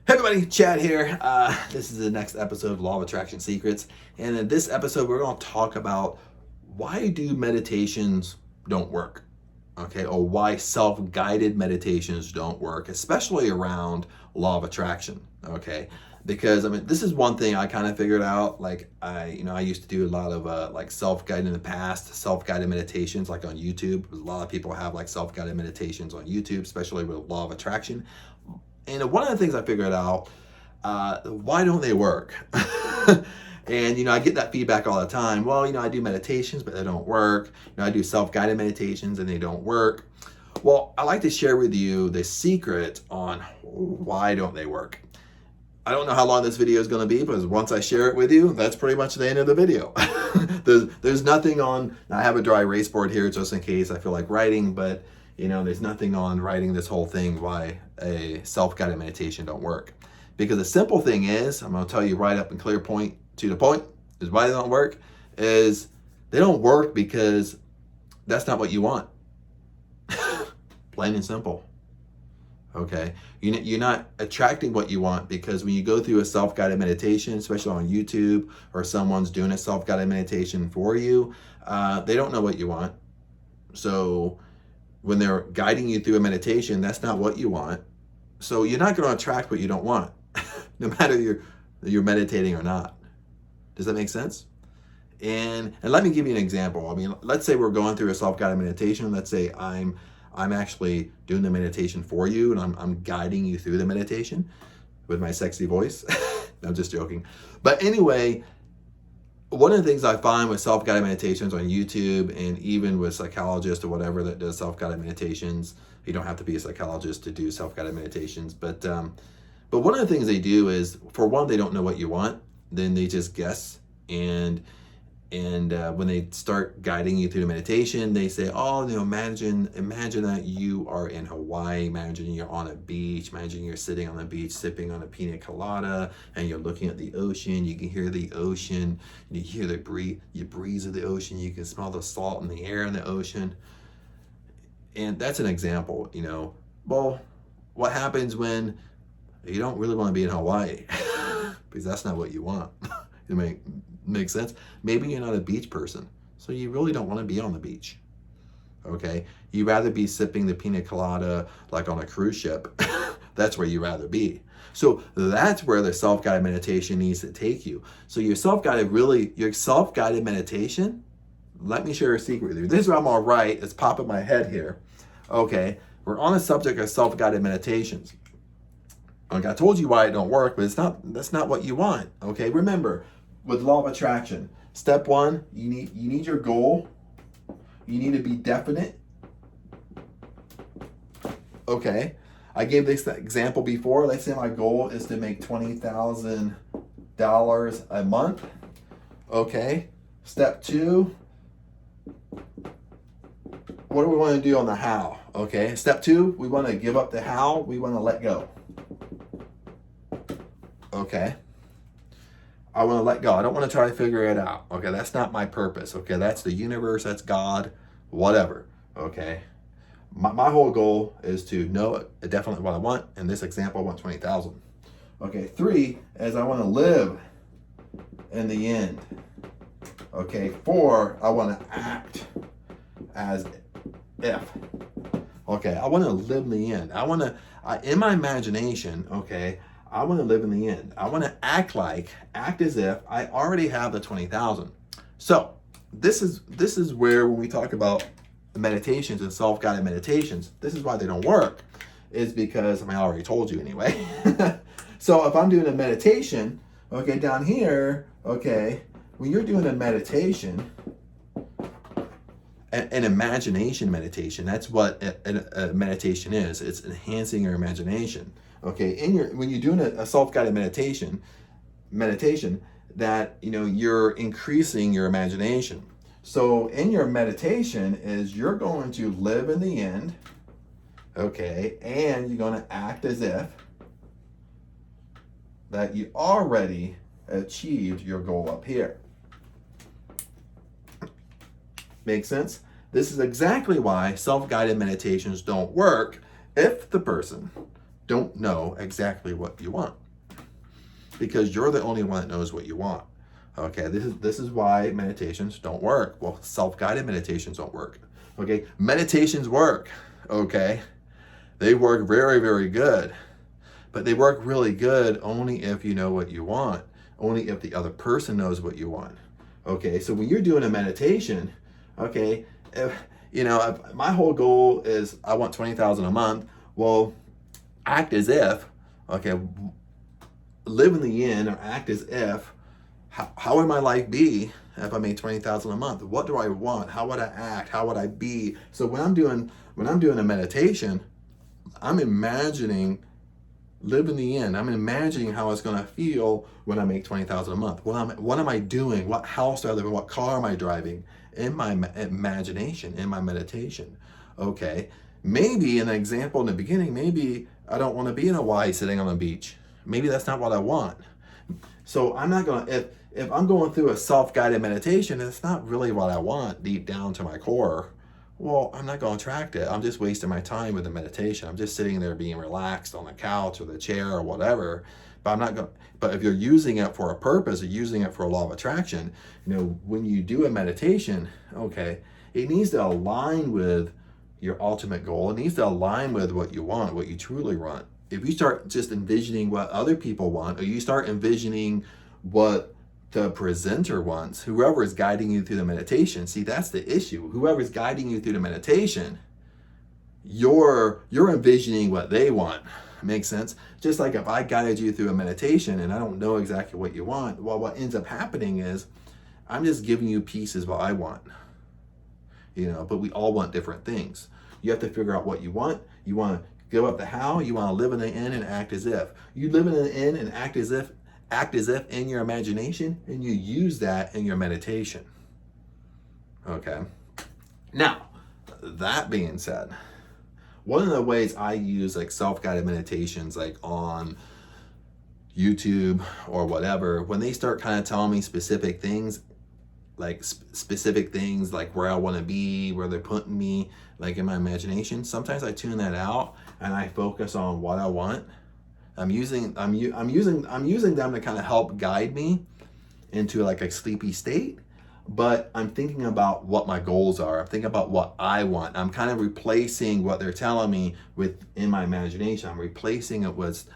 Hey everybody, Chad here. This is the next episode of Law of Attraction Secrets. And in this episode, we're going to talk about why do meditations don't work, okay? Or why self-guided meditations don't work, especially around law of attraction, okay? Because this is one thing I kind of figured out. Like I used to do a lot of like self-guided in the past, self-guided meditations like on YouTube. A lot of people have like self-guided meditations on YouTube, especially with law of attraction. And one of the things I figured out, why don't they work? And, I get that feedback all the time. Well, I do meditations, but they don't work. I do self-guided meditations and they don't work. Well, I like to share with you the secret on why don't they work. I don't know how long this video is going to be, but once I share it with you, that's pretty much the end of the video. there's nothing on, I have a dry erase board here just in case I feel like writing, but there's nothing on writing this whole thing why a self-guided meditation don't work. Because the simple thing is, I'm going to tell you right up and clear point to the point, is why they don't work, is they don't work because that's not what you want. Plain and simple. Okay? You're not attracting what you want because when you go through a self-guided meditation, especially on YouTube, or someone's doing a self-guided meditation for you, they don't know what you want. So when they're guiding you through a meditation, that's not what you want. So you're not going to attract what you don't want, no matter you're meditating or not. Does that make sense? And let me give you an example. Let's say we're going through a self-guided meditation. Let's say I'm actually doing the meditation for you, and I'm guiding you through the meditation with my sexy voice. No, I'm just joking. But anyway, one of the things I find with self-guided meditations on YouTube, and even with psychologists or whatever that does self-guided meditations, you don't have to be a psychologist to do self-guided meditations, but one of the things they do is, for one, they don't know what you want, then they just guess, and when they start guiding you through the meditation, they say, oh, imagine that you are in Hawaii, imagine you're on a beach, imagine you're sitting on the beach sipping on a pina colada, and you're looking at the ocean, you can hear the ocean, you hear the breeze of the ocean, you can smell the salt in the air in the ocean. And that's an example, Well, what happens when you don't really want to be in Hawaii? Because that's not what you want. It makes sense. Maybe you're not a beach person, so you really don't want to be on the beach. Okay? You'd rather be sipping the pina colada like on a cruise ship. That's where you'd rather be. So that's where the self-guided meditation needs to take you. So your self-guided meditation, let me share a secret with you. This is what I'm all right. It's popping in my head here. Okay, we're on the subject of self-guided meditations. Okay, I told you why it don't work, but that's not what you want. Okay, remember, with law of attraction, step one, you need your goal. You need to be definite. Okay, I gave this example before. Let's say my goal is to make $20,000 a month. Okay, step two, what do we want to do on the how? Okay, step two, we want to give up the how, we want to let go. Okay, I want to let go. I don't want to try to figure it out. Okay, that's not my purpose. Okay, that's the universe, that's God, whatever. Okay, my whole goal is to know definitely what I want. In this example, I want 20,000. Okay, three is I want to live in the end. Okay, four, I want to act as if. Okay, I want to live in the end. In my imagination, okay, I want to live in the end. I want to act as if I already have the 20,000. So this is where, when we talk about meditations and self-guided meditations, this is why they don't work, is because, I already told you anyway. So if I'm doing a meditation, okay, down here, okay, when you're doing a meditation, an imagination meditation, that's what a meditation is. It's enhancing your imagination. Okay, when you're doing a self-guided meditation, that you're increasing your imagination. So in your meditation is you're going to live in the end, okay, and you're going to act as if that you already achieved your goal up here. Make sense? This is exactly why self-guided meditations don't work if the person don't know exactly what you want, because you're the only one that knows what you want. Okay, this is why meditations don't work. Well, self-guided meditations don't work. Okay, meditations work. Okay, they work very, very good, but they work really good only if you know what you want, only if the other person knows what you want. Okay, so when you're doing a meditation, okay, if my whole goal is I want 20,000 a month. Well, act as if, okay, live in the yin, or act as if, how would my life be if I made 20,000 a month? What do I want? How would I act? How would I be? So when I'm doing a meditation, I'm imagining living the yin. I'm imagining how it's going to feel when I make 20,000 a month. What am I doing? What house do I live in? What car am I driving? In my imagination, in my meditation. Okay, maybe an example in the beginning, maybe I don't want to be in Hawaii sitting on the beach. Maybe that's not what I want. So I'm not going to, if I'm going through a self-guided meditation, it's not really what I want deep down to my core. Well, I'm not going to attract it. I'm just wasting my time with the meditation. I'm just sitting there being relaxed on the couch or the chair or whatever. But I'm not going. But if you're using it for a purpose, or using it for a law of attraction, when you do a meditation, okay, it needs to align with your ultimate goal. It needs to align with what you want, what you truly want. If you start just envisioning what other people want, or you start envisioning what the presenter wants, whoever is guiding you through the meditation, see, that's the issue. Whoever is guiding you through the meditation, you're envisioning what they want. Makes sense? Just like if I guided you through a meditation and I don't know exactly what you want, well, what ends up happening is I'm just giving you pieces of what I want. But we all want different things. You have to figure out what you want. You want to go up the how. You want to live in the in and act as if. You live in the in and act as if in your imagination, and you use that in your meditation. Okay. Now, that being said, one of the ways I use like self-guided meditations, like on YouTube or whatever, when they start kind of telling me specific things, like where I want to be, where they're putting me, like in my imagination, sometimes I tune that out and I focus on what I want. I'm using them to kind of help guide me into like a sleepy state, but I'm thinking about what my goals are. I'm thinking about what I want. I'm kind of replacing what they're telling me in my imagination. I'm replacing it with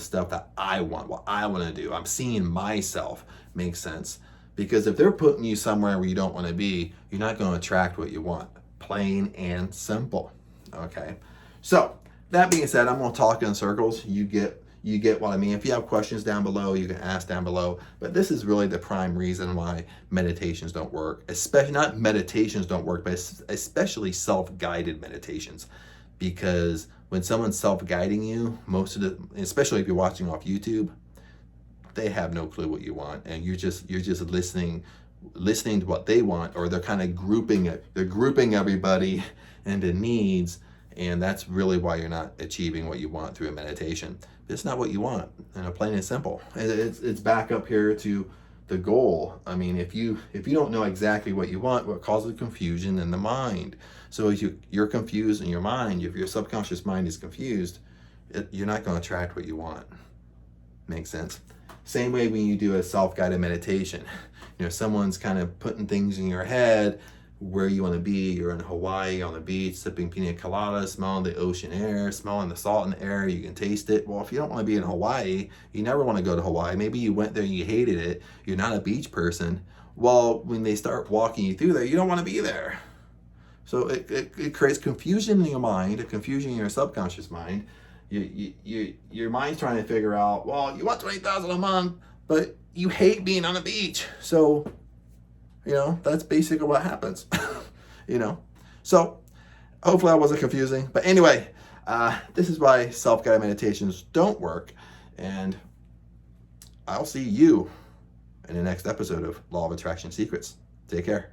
stuff that I want, what I want to do. I'm seeing myself. Makes sense? Because if they're putting you somewhere where you don't want to be, you're not going to attract what you want. Plain and simple. Okay. So that being said, I'm going to talk in circles. You get what I mean. If you have questions down below, you can ask down below. But this is really the prime reason why meditations don't work. Especially, not meditations don't work, but especially self-guided meditations. Because when someone's self-guiding you, especially if you're watching off YouTube, they have no clue what you want, and you're just listening to what they want, or they're kind of grouping it. They're grouping everybody into needs, and that's really why you're not achieving what you want through a meditation. It's not what you want, and plain and simple. It's back up here to the goal. I mean, if you don't know exactly what you want, what causes confusion in the mind. So if you're confused in your mind, if your subconscious mind is confused, you're not going to attract what you want. Makes sense? Same way when you do a self-guided meditation. Someone's kind of putting things in your head where you want to be. You're in Hawaii on the beach, sipping pina colada, smelling the ocean air, smelling the salt in the air. You can taste it. Well, if you don't want to be in Hawaii, you never want to go to Hawaii. Maybe you went there and you hated it. You're not a beach person. Well, when they start walking you through there, you don't want to be there. So it creates confusion in your mind, a confusion in your subconscious mind. Your mind's trying to figure out, well, you want 20,000 a month, but you hate being on the beach. So, that's basically what happens. So hopefully I wasn't confusing. But anyway, this is why self-guided meditations don't work. And I'll see you in the next episode of Law of Attraction Secrets. Take care.